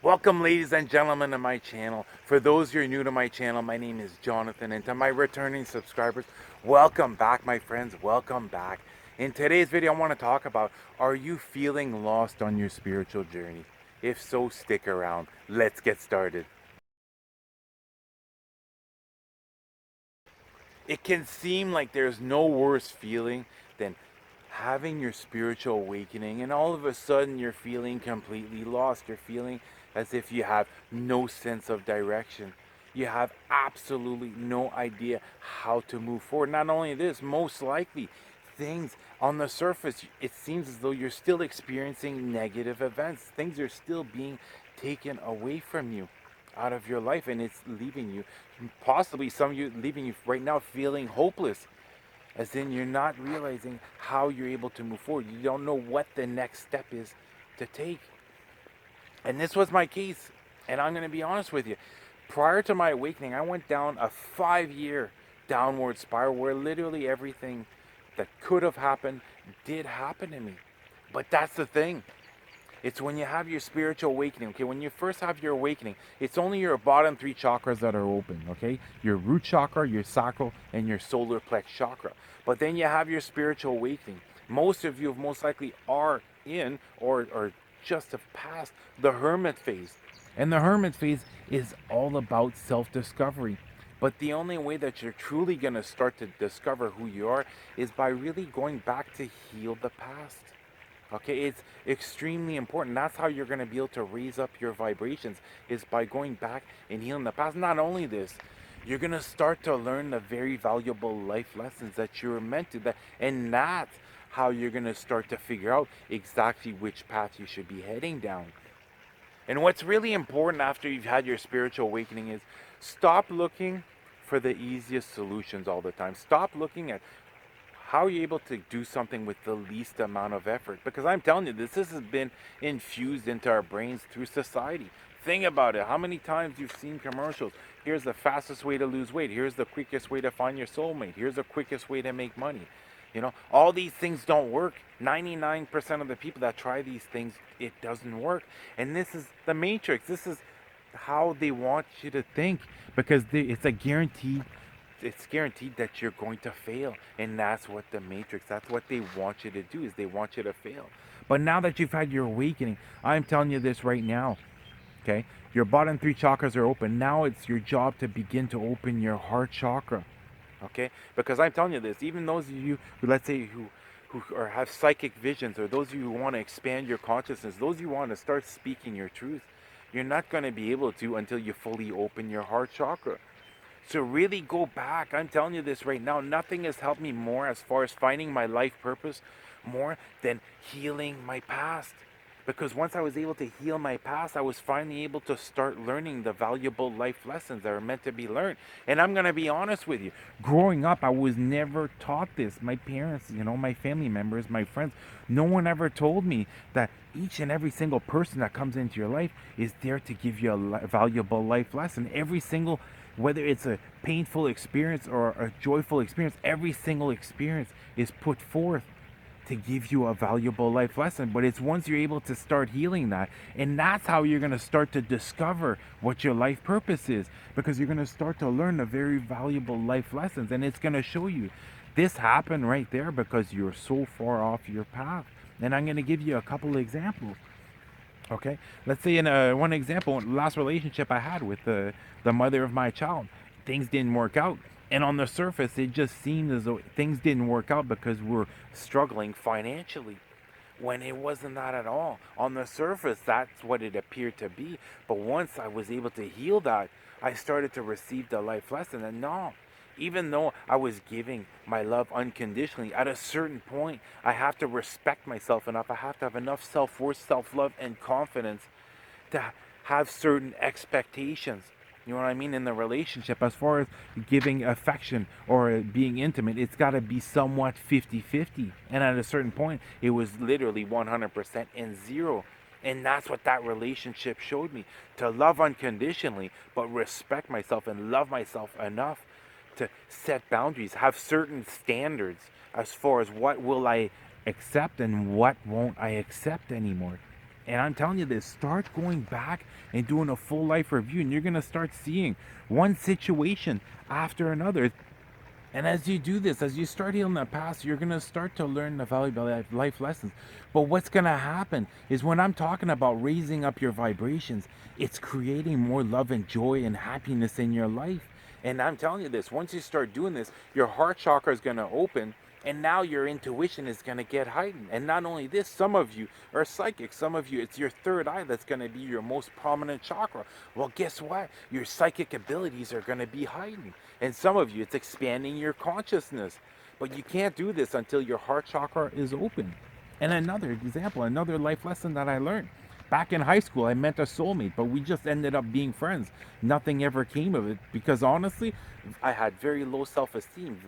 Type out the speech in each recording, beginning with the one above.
Welcome, ladies and gentlemen, to my channel. For those who are new to my channel, my name is Jonathan, and to my returning subscribers, welcome back, my friends. Welcome back. In today's video, I want to talk about, are you feeling lost on your spiritual journey? If so, stick around. Let's get started. It can seem like there's no worse feeling than having your spiritual awakening, and all of a sudden you're feeling completely lost. You're feeling as if you have no sense of direction. You have absolutely no idea how to move forward. Not only this, most likely things on the surface, it seems as though you're still experiencing negative events. Things are still being taken away from you, out of your life, and it's leaving you, possibly some of you leaving you right now feeling hopeless, as in you're not realizing how you're able to move forward. You don't know what the next step is to take. And this was my case. And I'm going to be honest with you. Prior to my awakening, I went down a 5-year downward spiral where literally everything that could have happened did happen to me. But that's the thing. It's when you have your spiritual awakening, okay? When you first have your awakening, it's only your bottom 3 chakras that are open, okay? Your root chakra, your sacral, and your solar plex chakra. But then you have your spiritual awakening. Most of you most likely are in or just have passed the hermit phase. And the hermit phase is all about self-discovery. But the only way that you're truly going to start to discover who you are is by really going back to heal the past. Okay, it's extremely important. That's how you're going to be able to raise up your vibrations, is by going back and healing the past. Not only this, you're going to start to learn the very valuable life lessons that you're meant to. And that's how you're going to start to figure out exactly which path you should be heading down. And what's really important after you've had your spiritual awakening is stop looking for the easiest solutions all the time. Stop looking at how are you able to do something with the least amount of effort? Because I'm telling you, this has been infused into our brains through society. Think about it. How many times you've seen commercials? Here's the fastest way to lose weight. Here's the quickest way to find your soulmate. Here's the quickest way to make money. All these things don't work. 99% of the people that try these things, it doesn't work. And this is the matrix. This is how they want you to think, because it's guaranteed that you're going to fail. And that's what the matrix, that's what they want you to do, is they want you to fail. But now that you've had your awakening, I'm telling you this right now, okay? Your bottom 3 chakras are open. Now it's your job to begin to open your heart chakra, okay? Because I'm telling you this, even those of you who, let's say, who or have psychic visions, or those of you who want to expand your consciousness, those of you who want to start speaking your truth, you're not going to be able to until you fully open your heart chakra. So really go back. I'm telling you this right now. Nothing has helped me more as far as finding my life purpose more than healing my past. Because once I was able to heal my past, I was finally able to start learning the valuable life lessons that are meant to be learned. And I'm going to be honest with you. Growing up, I was never taught this. My parents, my family members, my friends, no one ever told me that each and every single person that comes into your life is there to give you a valuable life lesson. Every single, whether it's a painful experience or a joyful experience, every single experience is put forth to give you a valuable life lesson. But it's once you're able to start healing that, and that's how you're going to start to discover what your life purpose is, because you're going to start to learn the very valuable life lessons, and it's going to show you this happened right there because you're so far off your path. And I'm going to give you a couple of examples. Okay, let's say in one example, last relationship I had with the mother of my child, things didn't work out. And on the surface, it just seemed as though things didn't work out because we're struggling financially, when it wasn't that at all. On the surface, that's what it appeared to be. But once I was able to heal that, I started to receive the life lesson. And no, even though I was giving my love unconditionally, at a certain point, I have to respect myself enough. I have to have enough self-worth, self-love, and confidence to have certain expectations. You know what I mean? In the relationship, as far as giving affection or being intimate, it's got to be somewhat 50-50. And at a certain point, it was literally 100% and zero. And that's what that relationship showed me. To love unconditionally, but respect myself and love myself enough to set boundaries, have certain standards as far as what will I accept and what won't I accept anymore. And I'm telling you this, start going back and doing a full life review, and you're going to start seeing one situation after another. And as you do this, as you start healing that past, you're going to start to learn the valuable life lessons. But what's going to happen is when I'm talking about raising up your vibrations, it's creating more love and joy and happiness in your life. And I'm telling you this, once you start doing this, your heart chakra is going to open, and now your intuition is going to get heightened. And not only this, some of you are psychic. Some of you, it's your third eye that's going to be your most prominent chakra. Well, guess what? Your psychic abilities are going to be heightened. And some of you, it's expanding your consciousness. But you can't do this until your heart chakra is open. And another example, another life lesson that I learned. Back in high school, I met a soulmate, but we just ended up being friends. Nothing ever came of it because honestly, I had very low self esteem.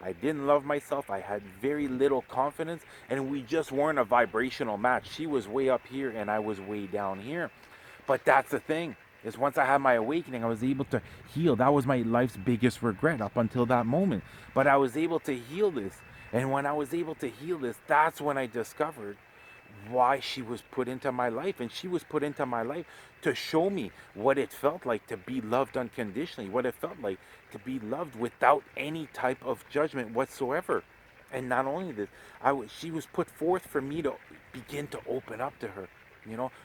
I didn't love myself. I had very little confidence, and we just weren't a vibrational match. She was way up here, and I was way down here. But that's the thing, is once I had my awakening, I was able to heal. That was my life's biggest regret up until that moment. But I was able to heal this. And when I was able to heal this, that's when I discovered why she was put into my life. And she was put into my life to show me what it felt like to be loved unconditionally, what it felt like to be loved without any type of judgment whatsoever. And not only this, she was put forth for me to begin to open up to her,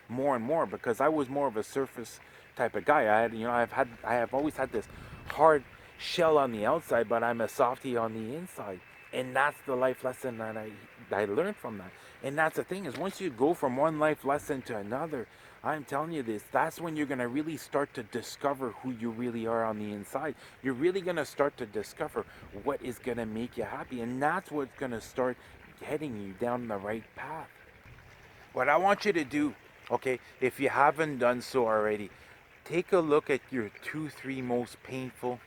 more and more, because I was more of a surface type of guy. I have always had this hard shell on the outside, but I'm a softie on the inside. And that's the life lesson that I learned from that. And that's the thing, is once you go from one life lesson to another, I'm telling you this, that's when you're going to really start to discover who you really are on the inside. You're really going to start to discover what is going to make you happy. And that's what's going to start heading you down the right path. What I want you to do, okay, if you haven't done so already, take a look at your 2, 3 most painful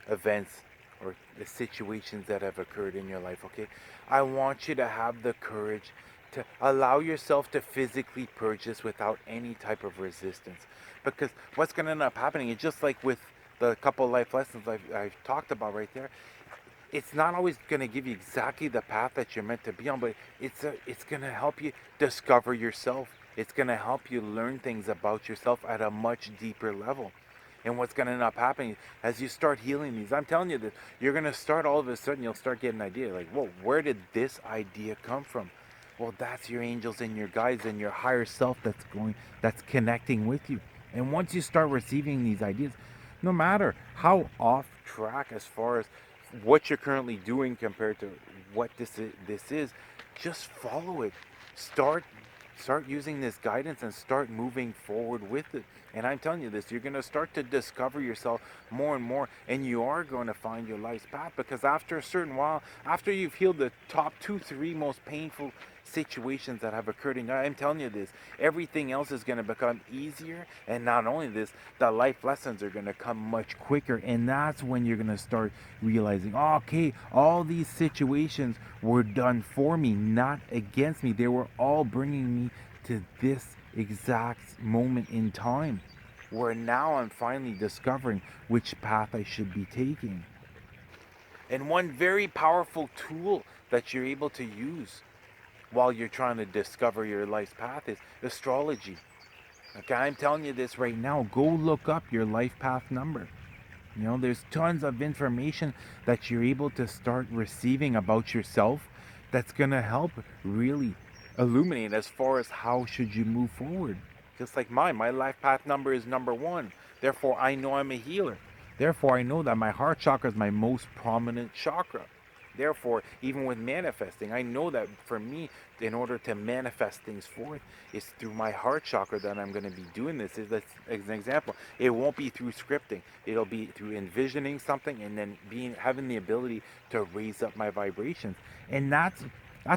events or the situations that have occurred in your life, okay? I want you to have the courage to allow yourself to physically purge this without any type of resistance. Because what's going to end up happening is just like with the couple life lessons I've talked about right there, it's not always going to give you exactly the path that you're meant to be on, but it's going to help you discover yourself. It's going to help you learn things about yourself at a much deeper level. And what's going to end up happening as you start healing these, I'm telling you that you're going to start, all of a sudden you'll start getting an idea like, whoa, where did this idea come from? Well, that's your angels and your guides and your higher self that's connecting with you. And once you start receiving these ideas, no matter how off track as far as what you're currently doing compared to what this is, just follow it. Start start using this guidance and start moving forward with it. And I'm telling you this, you're going to start to discover yourself more and more, and you are going to find your life's path, because after a certain while, after you've healed the top 2, 3 most painful situations that have occurred in your life, I'm telling you this, everything else is going to become easier. And not only this, the life lessons are going to come much quicker. And that's when you're going to start realizing, oh, okay, all these situations were done for me, not against me. They were all bringing me to this exact moment in time, where now I'm finally discovering which path I should be taking. And one very powerful tool that you're able to use while you're trying to discover your life's path is astrology. Okay, I'm telling you this right now. Go look up your life path number. There's tons of information that you're able to start receiving about yourself that's going to help really illuminate as far as how should you move forward. Just like my life path number is number 1. Therefore, I know I'm a healer. Therefore, I know that my heart chakra is my most prominent chakra. Therefore, even with manifesting, I know that for me, in order to manifest things forth, it's through my heart chakra that I'm going to be doing this. As an example, it won't be through scripting. It'll be through envisioning something and then having the ability to raise up my vibrations. And that's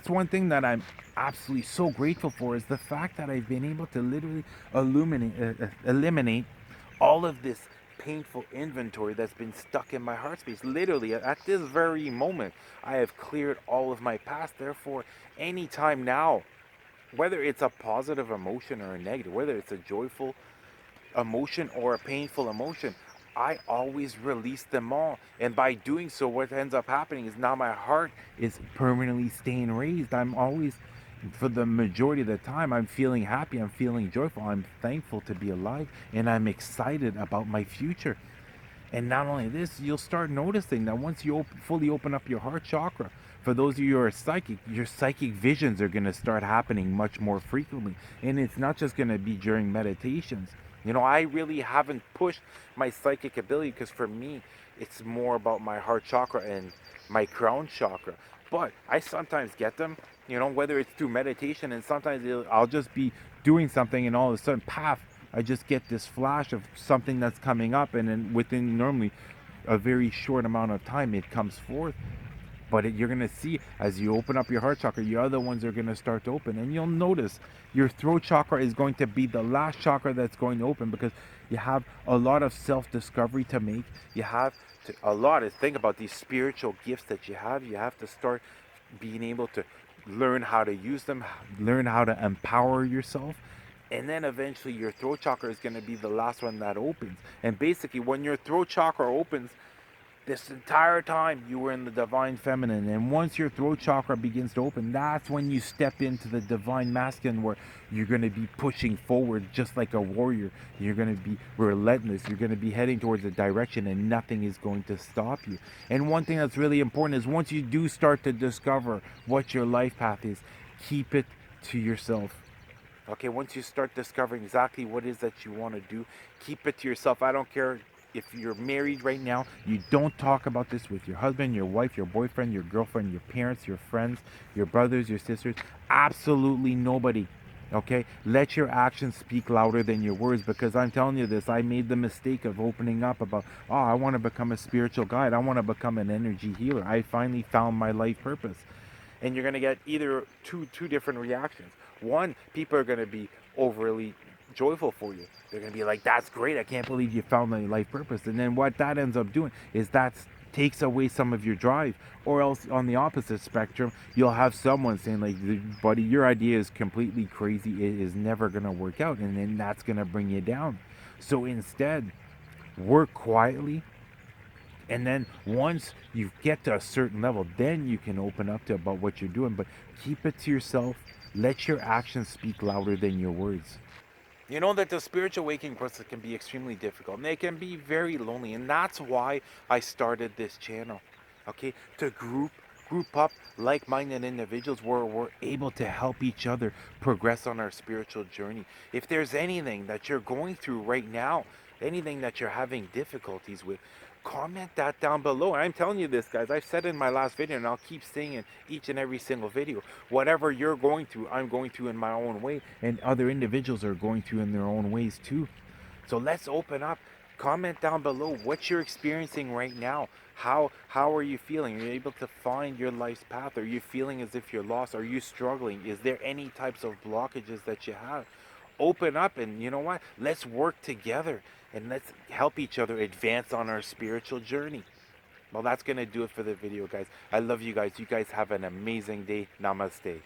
one thing that I'm absolutely so grateful for, is the fact that I've been able to literally eliminate all of this painful inventory that's been stuck in my heart space. Literally, at this very moment, I have cleared all of my past. Therefore, anytime now, whether it's a positive emotion or a negative, whether it's a joyful emotion or a painful emotion, I always release them all. And by doing so, what ends up happening is now my heart is permanently staying raised. I'm always for the majority of the time, I'm feeling happy, I'm feeling joyful, I'm thankful to be alive, and I'm excited about my future. And not only this, you'll start noticing that once you fully open up your heart chakra, for those of you who are psychic, your psychic visions are going to start happening much more frequently. And it's not just going to be during meditations. I really haven't pushed my psychic ability because for me, it's more about my heart chakra and my crown chakra. But I sometimes get them, whether it's through meditation, and sometimes I'll just be doing something and all of a sudden, paf, I just get this flash of something that's coming up, and then within normally a very short amount of time, it comes forth. But you're going to see as you open up your heart chakra, your other ones are going to start to open. And you'll notice your throat chakra is going to be the last chakra that's going to open because you have a lot of self discovery to make. You have a lot to think about these spiritual gifts that you have. You have to start being able to learn how to use them, learn how to empower yourself. And then eventually your throat chakra is going to be the last one that opens. And basically, when your throat chakra opens, this entire time you were in the divine feminine, and once your throat chakra begins to open, that's when you step into the divine masculine, where you're going to be pushing forward just like a warrior. You're going to be relentless, you're going to be heading towards a direction, and nothing is going to stop you. And one thing that's really important is once you do start to discover what your life path is, keep it to yourself. Okay, once you start discovering exactly what it is that you want to do, keep it to yourself. I don't care if you're married right now, you don't talk about this with your husband, your wife, your boyfriend, your girlfriend, your parents, your friends, your brothers, your sisters, absolutely nobody. Okay, let your actions speak louder than your words, because I'm telling you this, I made the mistake of opening up about, oh, I want to become a spiritual guide, I want to become an energy healer, I finally found my life purpose. And you're going to get either two different reactions. One, people are going to be overly joyful for you. They're going to be like, that's great, I can't believe you found my life purpose. And then what that ends up doing is that takes away some of your drive. Or else on the opposite spectrum, you'll have someone saying like, buddy, your idea is completely crazy, it is never going to work out. And then that's going to bring you down. So instead, work quietly, and then once you get to a certain level, then you can open up to about what you're doing. But keep it to yourself. Let your actions speak louder than your words. You know that the spiritual awakening process can be extremely difficult, and it can be very lonely, and that's why I started this channel. Okay, to group up like-minded individuals where we're able to help each other progress on our spiritual journey. If there's anything that you're going through right now, anything that you're having difficulties with, comment that down below. And I'm telling you this, guys, I've said it in my last video, and I'll keep saying it each and every single video. Whatever you're going through, I'm going through in my own way, and other individuals are going through in their own ways too. So let's open up. Comment down below what you're experiencing right now. How are you feeling? Are you able to find your life's path? Are you feeling as if you're lost? Are you struggling? Is there any types of blockages that you have? Open up, and you know what? Let's work together, and let's help each other advance on our spiritual journey. Well, that's going to do it for the video, guys. I love you guys. You guys have an amazing day. Namaste.